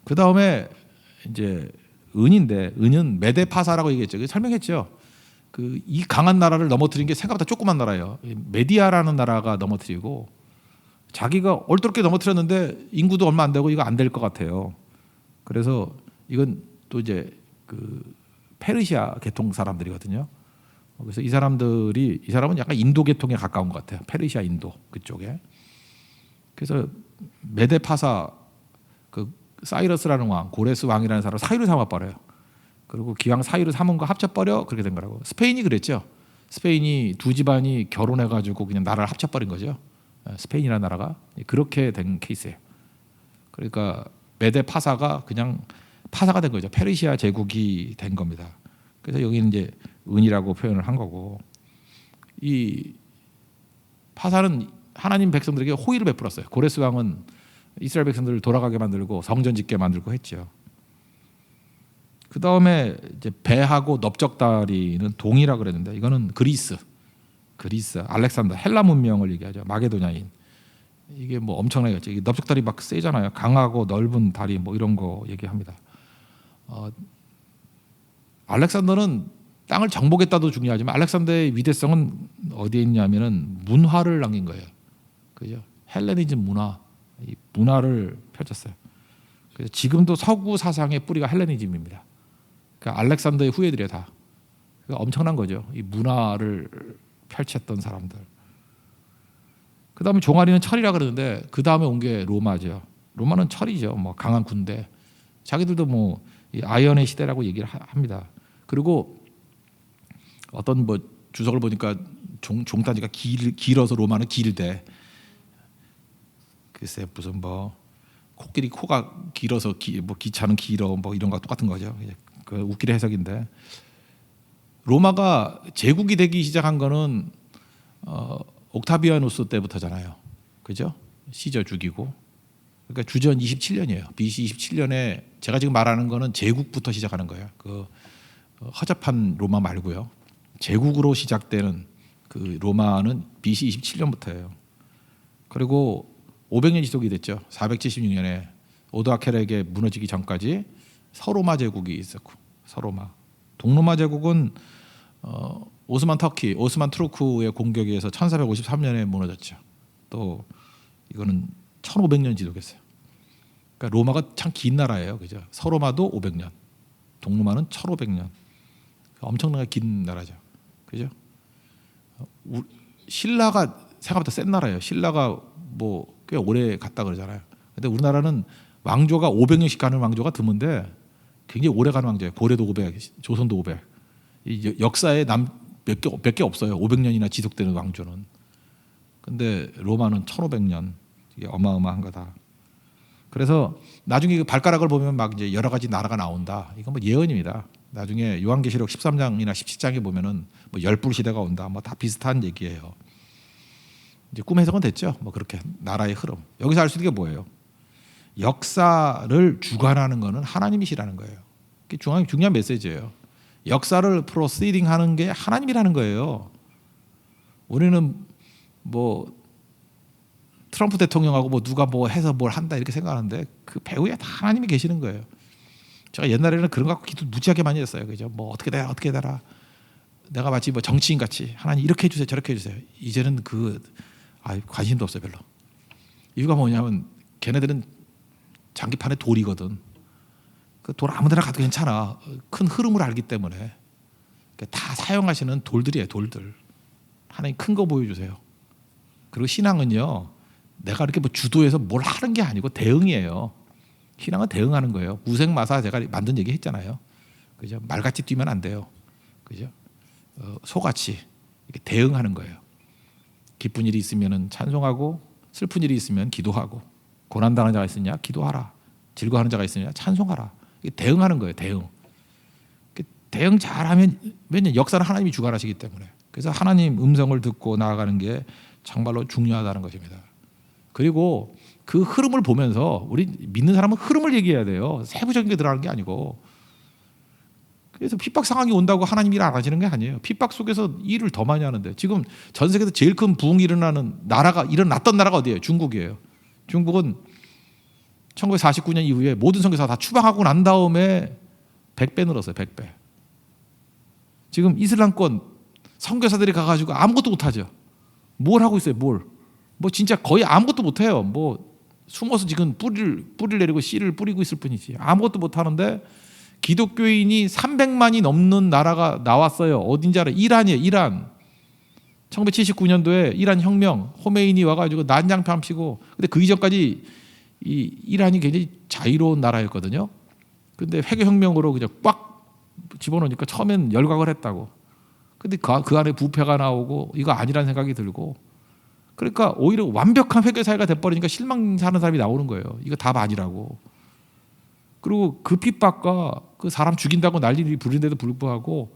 S1: 그 다음에 이제 은인데, 은은 메데파사라고 얘기했죠. 설명했죠. 그 이 강한 나라를 넘어뜨린 게 생각보다 조그만 나라예요. 메디아라는 나라가 넘어뜨리고, 자기가 얼떨게 넘어뜨렸는데 인구도 얼마 안 되고 이거 안 될 것 같아요. 그래서 이건 또 이제 그 페르시아 계통 사람들이거든요. 그래서 이 사람은 약간 인도 계통에 가까운 것 같아요. 페르시아 인도 그쪽에. 그래서 메데파사 그 사이러스라는 왕, 고레스 왕이라는 사람 사위를 삼아버려요. 그리고 기왕 사유를 삼은 거 합쳐버려 그렇게 된 거라고. 스페인이 그랬죠. 스페인이 두 집안이 결혼해가지고 그냥 나라를 합쳐버린 거죠. 스페인이라는 나라가 그렇게 된 케이스예요. 그러니까 메데 파사가 그냥 파사가 된 거죠. 페르시아 제국이 된 겁니다. 그래서 여기는 이제 은이라고 표현을 한 거고, 이 파사는 하나님 백성들에게 호의를 베풀었어요. 고레스 왕은 이스라엘 백성들을 돌아가게 만들고 성전 짓게 만들고 했죠. 그 다음에 이제 배하고 넓적다리는 동이라 그랬는데, 이거는 그리스 알렉산더 헬라 문명을 얘기하죠. 마게도냐인. 이게 뭐 엄청나게 있죠. 넓적다리 막 세잖아요. 강하고 넓은 다리 뭐 이런 거 얘기합니다. 알렉산더는 땅을 정복했다도 중요하지만 알렉산더의 위대성은 어디에 있냐면은 문화를 남긴 거예요. 그죠? 헬레니즘 문화, 이 문화를 펼쳤어요. 그래서 지금도 서구 사상의 뿌리가 헬레니즘입니다. 그러니까 알렉산더의 후예들이에요 다. 그러니까 엄청난 거죠. 이 문화를 펼쳤던 사람들. 그 다음에 종아리는 철이라 그러는데 그 다음에 온 게 로마죠. 로마는 철이죠. 뭐 강한 군대. 자기들도 뭐 아이언의 시대라고 얘기를 합니다. 그리고 어떤 뭐 주석을 보니까 종단지가 길어서 로마는 길대. 글쎄 무슨 뭐 코끼리 코가 길어서 뭐 기차는 길어 뭐 이런 거 똑같은 거죠. 그 웃기는 해석인데, 로마가 제국이 되기 시작한 거는 옥타비아누스 때부터잖아요. 그죠? 시저 죽이고. 그러니까 주전 27년이에요. BC 27년에 제가 지금 말하는 거는 제국부터 시작하는 거예요. 그 허접한 로마 말고요. 제국으로 시작되는 그 로마는 BC 27년부터예요. 그리고 500년 지속이 됐죠. 476년에 오도아케르에게 무너지기 전까지 서로마 제국이 있었고, 서로마. 동로마 제국은 오스만 투르크의 공격에 의해서 1453년에 무너졌죠. 또 이거는 1500년 지속했어요. 그러니까 로마가 참 긴 나라예요. 그죠? 서로마도 500년, 동로마는 1500년. 엄청나게 긴 나라죠. 그죠? 신라가 생각보다 센 나라예요. 신라가 뭐 꽤 오래 갔다 그러잖아요. 근데 우리나라는 왕조가 500년씩 가는 왕조가 드문데 굉장히 오래 가는 왕조예요. 고려도 500, 조선도 500. 이 역사에 몇 개 없어요. 500년이나 지속되는 왕조는. 근데 로마는 1500년. 이게 어마어마한 거다. 그래서 나중에 그 발가락을 보면 막 이제 여러 가지 나라가 나온다. 이건 뭐 예언입니다. 나중에 요한계시록 13장이나 17장에 보면은 뭐 열불 시대가 온다. 뭐 다 비슷한 얘기예요. 이제 꿈 해석은 됐죠. 뭐 그렇게 나라의 흐름. 여기서 알 수 있는 게 뭐예요? 역사를 주관하는 거는 하나님이시라는 거예요. 그게 중요한 메시지예요. 역사를 프로시딩 하는 게 하나님이라는 거예요. 우리는 뭐 트럼프 대통령하고 뭐 누가 뭐 해서 뭘 한다 이렇게 생각하는데 그 배후에 다 하나님이 계시는 거예요. 제가 옛날에는 그런 거 갖고 기도 무지하게 많이 했어요. 그죠? 뭐 어떻게 되라. 내가 마치 뭐 정치인 같이 하나님 이렇게 해주세요, 저렇게 해주세요. 이제는 관심도 없어요, 별로. 이유가 뭐냐면 걔네들은 장기판에 돌이거든. 그 돌 아무데나 가도 괜찮아. 큰 흐름을 알기 때문에. 다 사용하시는 돌들이에요, 돌들. 하나님 큰 거 보여주세요. 그리고 신앙은요, 내가 이렇게 뭐 주도해서 뭘 하는 게 아니고 대응이에요. 신앙은 대응하는 거예요. 우생마사 제가 만든 얘기 했잖아요. 그죠? 말같이 뛰면 안 돼요. 그죠? 소같이 이렇게 대응하는 거예요. 기쁜 일이 있으면 찬송하고, 슬픈 일이 있으면 기도하고, 고난당하는 자가 있으냐 기도하라, 즐거워하는 자가 있으냐 찬송하라. 이게 대응하는 거예요. 대응 잘하면, 왜냐면 역사는 하나님이 주관하시기 때문에. 그래서 하나님 음성을 듣고 나아가는 게 정말로 중요하다는 것입니다. 그리고 그 흐름을 보면서 우리 믿는 사람은 흐름을 얘기해야 돼요. 세부적인 게 들어가는 게 아니고. 그래서 핍박 상황이 온다고 하나님 일 안 하시는 게 아니에요. 핍박 속에서 일을 더 많이 하는데, 지금 전 세계에서 제일 큰 부흥이 일어났던 나라가 어디예요? 중국이에요. 중국은 1949년 이후에 모든 선교사 다 추방하고 난 다음에 100배 늘었어요. 100배. 지금 이슬람권 선교사들이 가가지고 아무것도 못하죠. 뭘 하고 있어요? 뭐 진짜 거의 아무것도 못해요. 뭐 숨어서 지금 뿌리를 내리고 씨를 뿌리고 있을 뿐이지 아무것도 못하는데, 기독교인이 300만이 넘는 나라가 나왔어요. 어딘지 알아요? 이란이에요. 이란. 1979년도에 이란 혁명, 호메이니 와가지고 난장판 피고. 근데 그 이전까지 이란이 굉장히 자유로운 나라였거든요. 근데 회계혁명으로 그냥 꽉 집어넣으니까 처음엔 열광을 했다고. 근데 그 안에 부패가 나오고 이거 아니라는 생각이 들고, 그러니까 오히려 완벽한 회개 사회가 돼버리니까 실망하는 사람이 나오는 거예요. 이거 답 아니라고. 그리고 그 핍박과 그 사람 죽인다고 난리를 부리는데도 불구하고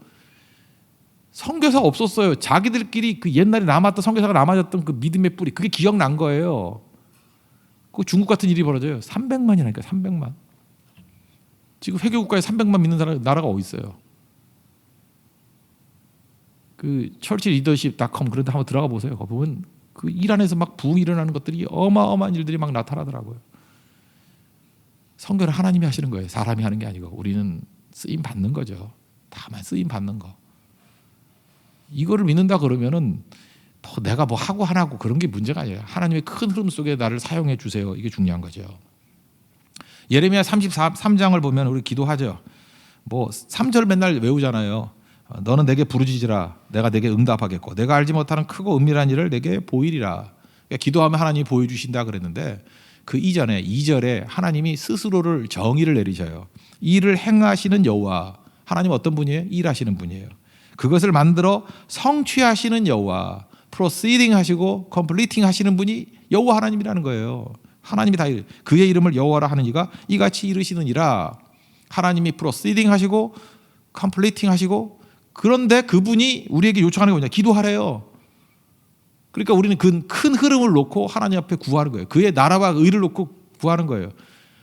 S1: 선교사가 없었어요. 자기들끼리 그 옛날에 남았던 선교사가 남아졌던 그 믿음의 뿌리, 그게 기억난 거예요. 그 중국 같은 일이 벌어져요. 300만이라니까 300만. 지금 회교국가에 300만 믿는 나라가 어디 있어요? 그 churchleadership.com 그런 데 한번 들어가 보세요. 거기 보면 그 일 안에서 막 부흥이 일어나는 것들이 어마어마한 일들이 막 나타나더라고요. 선교는 하나님이 하시는 거예요. 사람이 하는 게 아니고 우리는 쓰임 받는 거죠. 다만 쓰임 받는 거. 이거를 믿는다 그러면은 내가 뭐 하고 안 하고 그런 게 문제가 아니에요. 하나님의 큰 흐름 속에 나를 사용해 주세요. 이게 중요한 거죠. 예레미야 33장을 보면 우리 기도하죠. 뭐 3절 맨날 외우잖아요. 너는 내게 부르짖으라 내가 내게 응답하겠고 내가 알지 못하는 크고 은밀한 일을 내게 보이리라. 그러니까 기도하면 하나님이 보여주신다 그랬는데 그 이전에 2절에 하나님이 스스로를 정의를 내리셔요. 일을 행하시는 여호와. 하나님 어떤 분이에요? 일하시는 분이에요. 그것을 만들어 성취하시는 여호와, proceeding 하시고 completing 하시는 분이 여호와 하나님이라는 거예요. 하나님이 다 그의 이름을 여호와라 하는 이가 이같이 이르시느니라. 하나님이 proceeding 하시고 completing 하시고, 그런데 그분이 우리에게 요청하는 게 뭐냐? 기도하래요. 그러니까 우리는 그 큰 흐름을 놓고 하나님 앞에 구하는 거예요. 그의 나라와 의를 놓고 구하는 거예요.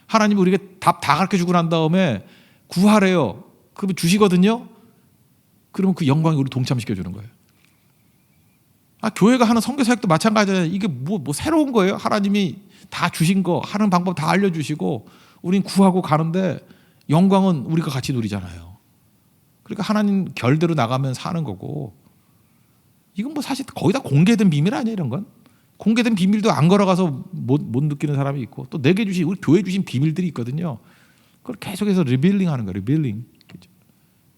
S1: 하나님이 우리에게 답 다 가르쳐 주고 난 다음에 구하래요. 그러면 주시거든요. 그러면 그 영광이 우리 동참시켜 주는 거예요. 교회가 하는 선교 사역도 마찬가지예요. 이게 뭐 새로운 거예요. 하나님이 다 주신 거 하는 방법 다 알려주시고 우린 구하고 가는데 영광은 우리가 같이 누리잖아요. 그러니까 하나님 결대로 나가면 사는 거고, 이건 뭐 사실 거의 다 공개된 비밀 아니에요. 이런 건 공개된 비밀도 안 걸어가서 못 느끼는 사람이 있고, 또 내게 주신 우리 교회 주신 비밀들이 있거든요. 그걸 계속해서 리빌링 하는 거예요. 리빌링.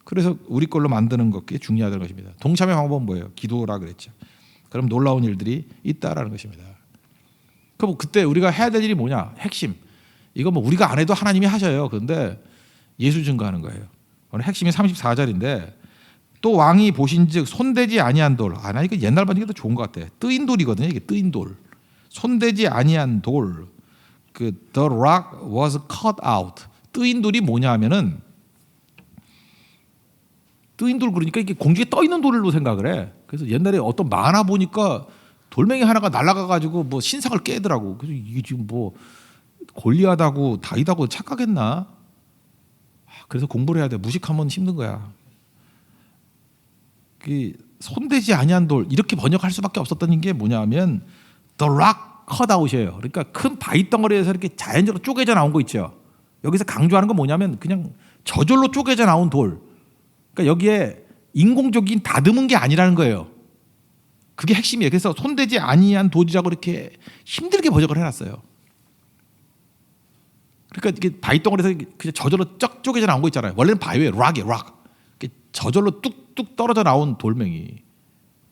S1: 그래서 우리 걸로 만드는 것이 중요하다는 것입니다. 동참의 방법은 뭐예요? 기도라 그랬죠. 그럼 놀라운 일들이 있다라는 것입니다. 그럼 그때 우리가 해야 될 일이 뭐냐? 핵심. 이거 뭐 우리가 안 해도 하나님이 하셔요. 그런데 예수 증거하는 거예요. 오늘 핵심이 34절인데, 또 왕이 보신즉 손대지 아니한 돌. 나 이거 옛날 반응이 더 좋은 것 같아. 뜨인 돌이거든요. 이게 뜨인 돌. 손대지 아니한 돌. 그 the rock was cut out. 뜨인 돌이 뭐냐 하면은, 뜨인 돌 그러니까 이게 공중에 떠 있는 돌로 생각을 해. 그래서 옛날에 어떤 만화 보니까 돌멩이 하나가 날아가 가지고 뭐 신상을 깨더라고. 그래서 이게 지금 뭐 골리앗하고 다윗하고 착각했나? 그래서 공부를 해야 돼. 무식하면 힘든 거야. 그 손대지 아니한 돌, 이렇게 번역할 수밖에 없었던 게 뭐냐면 the rock cut out이에요. 그러니까 큰 바위 덩어리에서 이렇게 자연적으로 쪼개져 나온 거 있죠. 여기서 강조하는 건 뭐냐면 그냥 저절로 쪼개져 나온 돌. 그러니까 여기에 인공적인 다듬은 게 아니라는 거예요. 그게 핵심이에요. 그래서 손대지 아니한 돌이라고 이렇게 힘들게 번역을 해놨어요. 그러니까 이게 바위 덩어리에서 그냥 저절로 쩍 쪼개져 나온 거 있잖아요. 원래는 바위에 락이에요. 락. 저절로 뚝뚝 떨어져 나온 돌멩이.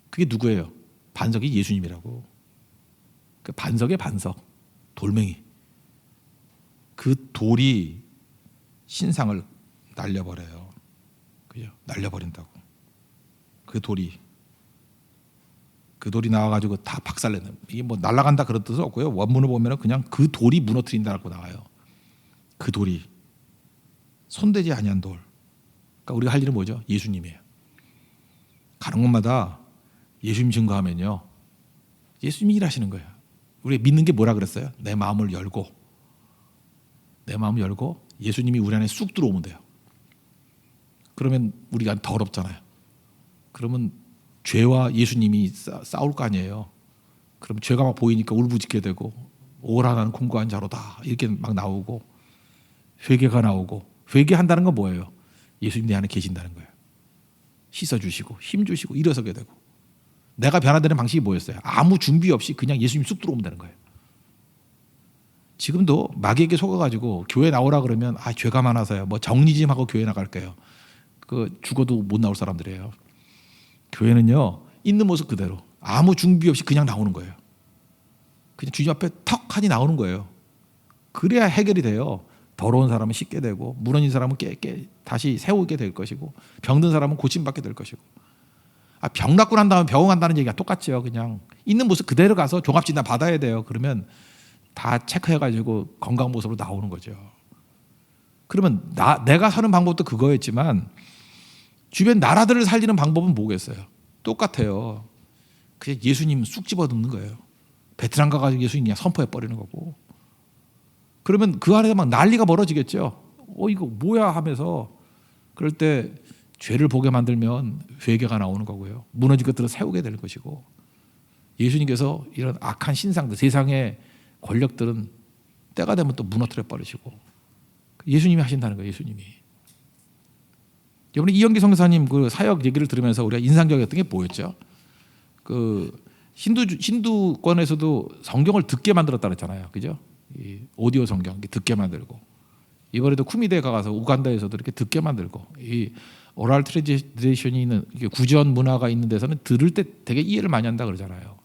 S1: 그게 누구예요? 반석이 예수님이라고. 그 반석의 반석, 돌멩이. 그 돌이 신상을 날려버려요. 그죠? 날려버린다고. 그 돌이 나와가지고 다 박살내는. 이게 뭐 날아간다 그런 뜻은 없고요. 원문을 보면은 그냥 그 돌이 무너뜨린다고 나와요. 그 돌이 손대지 아니한 돌. 그러니까 우리가 할 일은 뭐죠? 예수님이에요. 가는 곳마다 예수님 증거하면요, 예수님이 일하시는 거예요. 우리 믿는 게 뭐라 그랬어요? 내 마음을 열고 예수님이 우리 안에 쑥 들어오면 돼요. 그러면 우리가 더럽잖아요. 그러면 죄와 예수님이 싸울 거 아니에요. 그럼 죄가 막 보이니까 울부짖게 되고, 오라 나는 공고한 자로다 이렇게 막 나오고, 회개가 나오고. 회개한다는 건 뭐예요? 예수님 내 안에 계신다는 거예요. 씻어주시고 힘주시고 일어서게 되고. 내가 변화되는 방식이 뭐였어요? 아무 준비 없이 그냥 예수님 쑥 들어오면 되는 거예요. 지금도 마귀에게 속아가지고 교회 나오라 그러면 죄가 많아서요. 뭐 정리 좀 하고 교회 나갈게요. 그 죽어도 못 나올 사람들이에요. 교회는요, 있는 모습 그대로 아무 준비 없이 그냥 나오는 거예요. 그냥 주님 앞에 턱 하니 나오는 거예요. 그래야 해결이 돼요. 더러운 사람은 씻게 되고 무너진 사람은 다시 세우게 될 것이고 병든 사람은 고침받게 될 것이고. 병 낫고 난 다음에 병원 간다는 얘기가 똑같죠. 그냥 있는 모습 그대로 가서 종합진단 받아야 돼요. 그러면 다 체크해가지고 건강 모습으로 나오는 거죠. 그러면 내가 사는 방법도 그거였지만 주변 나라들을 살리는 방법은 뭐겠어요? 똑같아요. 그냥 예수님 쑥 집어넣는 거예요. 베트남 가가지고 예수님 그냥 선포해 버리는 거고. 그러면 그 안에서 막 난리가 벌어지겠죠. 이거 뭐야 하면서 그럴 때 죄를 보게 만들면 회개가 나오는 거고요. 무너진 것들을 세우게 되는 것이고. 예수님께서 이런 악한 신상들, 세상의 권력들은 때가 되면 또 무너뜨려 버리시고. 예수님이 하신다는 거예요. 예수님이. 이번에 이영기 선교사님 그 사역 얘기를 들으면서 우리가 인상적이었던 게 뭐였죠? 그 힌두권에서도 성경을 듣게 만들었다 그랬잖아요. 그죠? 이 오디오 성경 듣게 만들고, 이번에도 쿠미대에 가서 우간다에서도 이렇게 듣게 만들고, 이 오랄 트레디션이 있는 구전 문화가 있는 데서는 들을 때 되게 이해를 많이 한다 그러잖아요.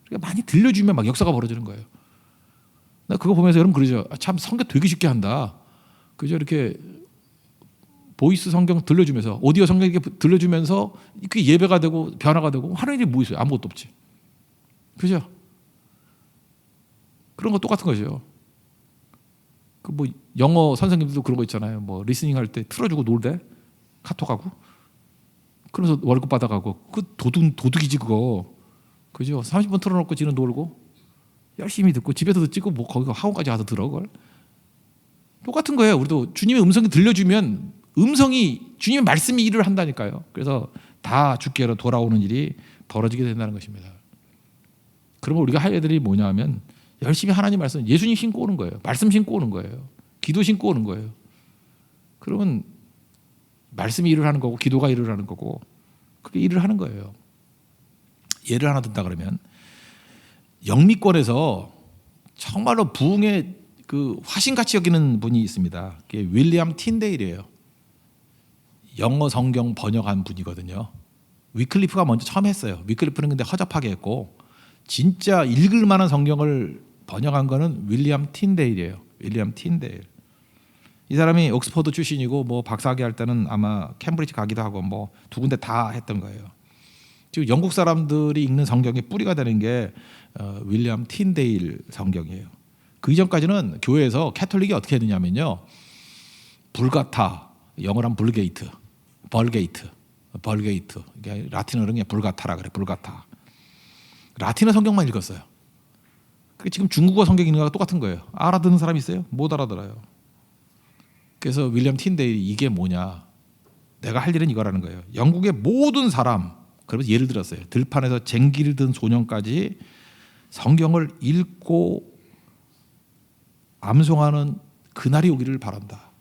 S1: 그러니까 많이 들려주면 막 역사가 벌어지는 거예요. 나 그거 보면서 여러분 그러죠. 참 성경 되게 쉽게 한다. 그죠? 이렇게 보이스 성경 들려주면서, 오디오 성경 이렇게 들려주면서 그게 예배가 되고 변화가 되고 하는 일이 뭐 있어요? 아무것도 없지. 그죠? 그런 거 똑같은 거죠. 그 뭐 영어 선생님들도 그런 거 있잖아요. 뭐 리스닝 할 때 틀어주고 놀대, 카톡하고, 그래서 월급 받아가고. 그 도둑이지 그거. 그죠? 30분 틀어놓고 지는 놀고 열심히 듣고 집에서도 찍고 뭐 거기 학원까지 가서 들어. 그걸 똑같은 거예요. 우리도 주님의 음성이 들려주면 주님의 말씀이 일을 한다니까요. 그래서 다 주께로 돌아오는 일이 벌어지게 된다는 것입니다. 그러면 우리가 할 일들이 뭐냐면 열심히 하나님 말씀, 예수님 신고 오는 거예요. 말씀 신고 오는 거예요. 기도 신고 오는 거예요. 그러면 말씀이 일을 하는 거고 기도가 일을 하는 거고, 그게 일을 하는 거예요. 예를 하나 든다 그러면 영미권에서 정말로 부흥의 그 화신같이 여기는 분이 있습니다. 그게 윌리엄 틴데일이에요. 영어 성경 번역한 분이거든요. 위클리프가 먼저 처음 했어요. 위클리프는 근데 허접하게 했고, 진짜 읽을 만한 성경을 번역한 거는 윌리엄 틴데일이에요. 윌리엄 틴데일. 이 사람이 옥스퍼드 출신이고 뭐 박사학위 할 때는 아마 캠브리지 가기도 하고 뭐 두 군데 다 했던 거예요. 지금 영국 사람들이 읽는 성경의 뿌리가 되는 게 윌리엄 틴데일 성경이에요. 그 이전까지는 교회에서 캐톨릭이 어떻게 했느냐면요, 불가타, 영어로 하면 벌게이트, 이게 라틴어로는 그냥 불가타라 그래. 불가타. 라틴어 성경만 읽었어요. 그게 지금 중국어 성경 읽는 거랑 똑같은 거예요. 알아듣는 사람이 있어요? 못 알아들어요. 그래서 윌리엄 틴데일이 이게 뭐냐, 내가 할 일은 이거라는 거예요. 영국의 모든 사람, 그러면서 예를 들었어요. 들판에서 쟁기를 든 소년까지 성경을 읽고 암송하는 그날이 오기를 바란다.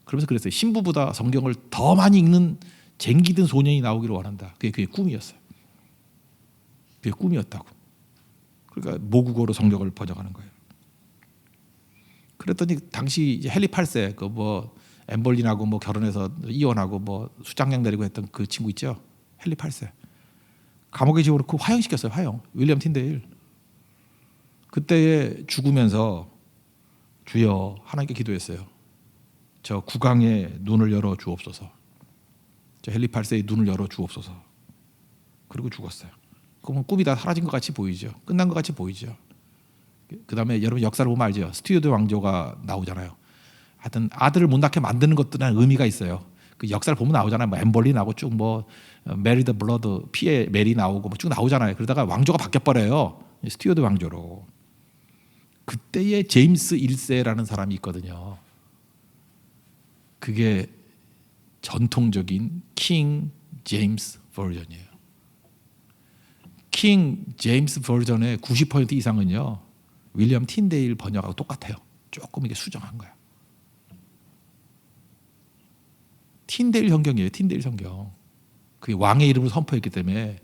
S1: 그러면서 그랬어요. 신부보다 성경을 더 많이 읽는 쟁기 든 소년이 나오기를 원한다. 그게 꿈이었어요. 그게 꿈이었다고. 그러니까 모국어로 성경을 번역하는 거예요. 그랬더니 당시 이제 헨리 8세 그 뭐 엠벌린하고 뭐 결혼해서 이혼하고 뭐 수장량 내리고 했던 그 친구 있죠. 헨리 8세. 감옥에 집어넣고 화형시켰어요. 화형. 윌리엄 틴데일. 그때에 죽으면서 주여 하나님께 기도했어요. 저 국왕의 눈을 열어 주옵소서. 저 헨리 8세의 눈을 열어 주옵소서. 그리고 죽었어요. 그러면 꿈이 다 사라진 것 같이 보이죠. 끝난 것 같이 보이죠. 그 다음에 여러분 역사를 보면 알죠. 스튜어드 왕조가 나오잖아요. 하여튼 아들을 못 낳게 만드는 것들은 의미가 있어요. 그 역사를 보면 나오잖아요. 뭐 엠벌리 나오고 쭉 뭐 메리 더 블러드, 피의 메리 나오고 뭐 쭉 나오잖아요. 그러다가 왕조가 바뀌어버려요. 스튜어드 왕조로. 그때의 제임스 1세라는 사람이 있거든요. 그게 전통적인 킹 제임스 버전이에요. 킹 제임스 버전의 90% 이상은요, 윌리엄 틴데일 번역하고 똑같아요. 조금 이게 수정한 거야. 틴데일 성경이에요. 틴데일 성경. 그게 왕의 이름으로 선포했기 때문에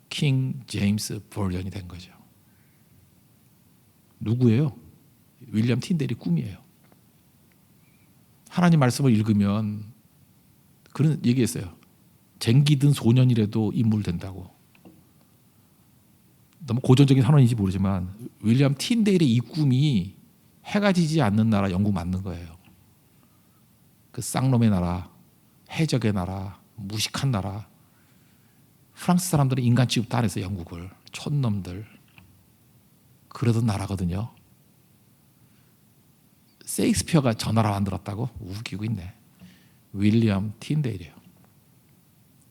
S1: 킹 제임스 버전이 된 거죠. 누구예요? 윌리엄 틴데일이 꿈이에요. 하나님 말씀을 읽으면 그런 얘기했어요. 쟁기든 소년이라도 인물 된다고. 너무 고전적인 선언인지 모르지만 윌리엄 틴데일의 이 꿈이 해가 지지 않는 나라 영국 맞는 거예요. 그 쌍놈의 나라, 해적의 나라, 무식한 나라. 프랑스 사람들은 인간 취급도 안 해서 영국을 촌놈들 그러던 나라거든요. 세익스피어가 저 나라 만들었다고 우기고 있네. 윌리엄 틴데일이에요.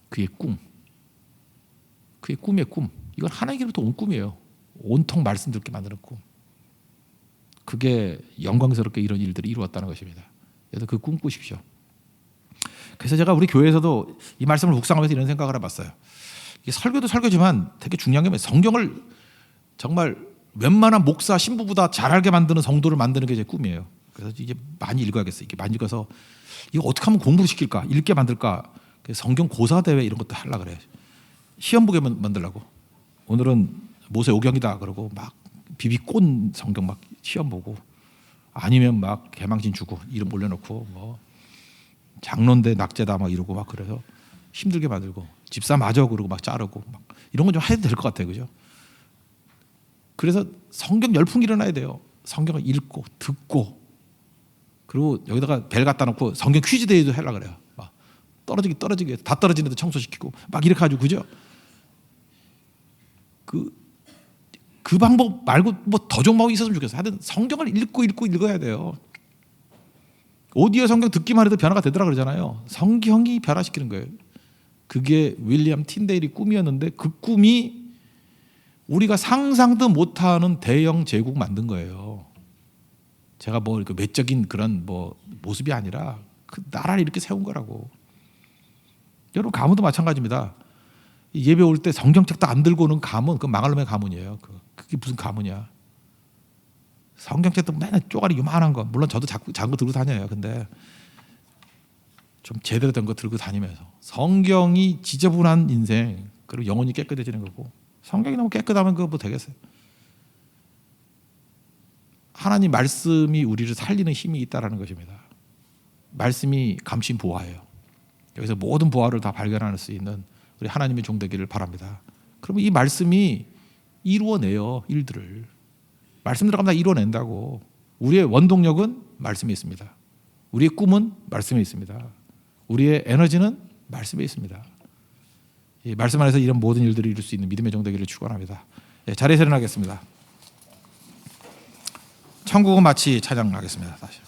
S1: 그의 꿈, 그의 꿈의 꿈. 이건 하나님께로부터 온 꿈이에요. 온통 말씀 듣게 만드는 꿈. 그게 영광스럽게 이런 일들을 이루었다는 것입니다. 그래서 그 꿈 꾸십시오. 그래서 제가 우리 교회에서도 이 말씀을 묵상하면서 이런 생각을 해봤어요. 이게 설교도 설교지만 되게 중요한 게 성경을 정말 웬만한 목사 신부보다 잘 알게 만드는 성도를 만드는 게 제 꿈이에요. 그래서 이제 많이 읽어야겠어요. 이게 많이 읽어서 이거 어떻게 하면 공부를 시킬까, 읽게 만들까. 성경 고사 대회 이런 것도 하려고 그래요. 시험 보게 만들려고. 오늘은 모세 오경이다 그러고 막 비비꼰 성경 막 시험 보고, 아니면 막 개망신 주고 이름 올려놓고 뭐 장론대 낙제다 막 이러고 막, 그래서 힘들게 만들고 집사 마저 그러고 막 자르고 막 이런 건 좀 해도 될 것 같아요, 그죠? 그래서 성경 열풍이 일어나야 돼요. 성경을 읽고 듣고, 그리고 여기다가 벨 갖다 놓고 성경 퀴즈 대회도 하려고 그래요. 막 떨어지게 다 떨어지는데 청소시키고 막 이렇게 가지고, 그죠? 그 방법 말고 뭐 더 좋은 방법이 있었으면 좋겠어요. 하여튼 성경을 읽고 읽어야 돼요. 오디오 성경 듣기만 해도 변화가 되더라 그러잖아요. 성경이 변화시키는 거예요. 그게 윌리엄 틴데일이 꿈이었는데, 그 꿈이 우리가 상상도 못하는 대영 제국 만든 거예요. 제가 뭐 이렇게 외적인 그런 뭐 모습이 아니라 그 나라를 이렇게 세운 거라고. 여러분 가문도 마찬가지입니다. 예배 올 때 성경책도 안 들고 오는 가문, 그 망할 놈의 가문이에요. 그게 무슨 가문이야? 성경책도 맨날 쪼가리 요만한 거, 물론 저도 작은 거 들고 다녀요. 근데 좀 제대로 된 거 들고 다니면서 성경이 지저분한 인생, 그리고 영혼이 깨끗해지는 거고, 성경이 너무 깨끗하면 그거 뭐 되겠어요? 하나님 말씀이 우리를 살리는 힘이 있다라는 것입니다. 말씀이 감신 보화예요. 여기서 모든 보화를 다 발견할 수 있는 우리 하나님의 종 되기를 바랍니다. 그러면 이 말씀이 이루어내요, 일들을. 말씀 들어가면 다 이루어낸다고. 우리의 원동력은 말씀에 있습니다. 우리의 꿈은 말씀에 있습니다. 우리의 에너지는 말씀에 있습니다. 이 말씀 안에서 이런 모든 일들을 이룰 수 있는 믿음의 종 되기를 축원합니다. 자리에서 일어나겠습니다. 천국은 마치 찬양하겠습니다. 다시.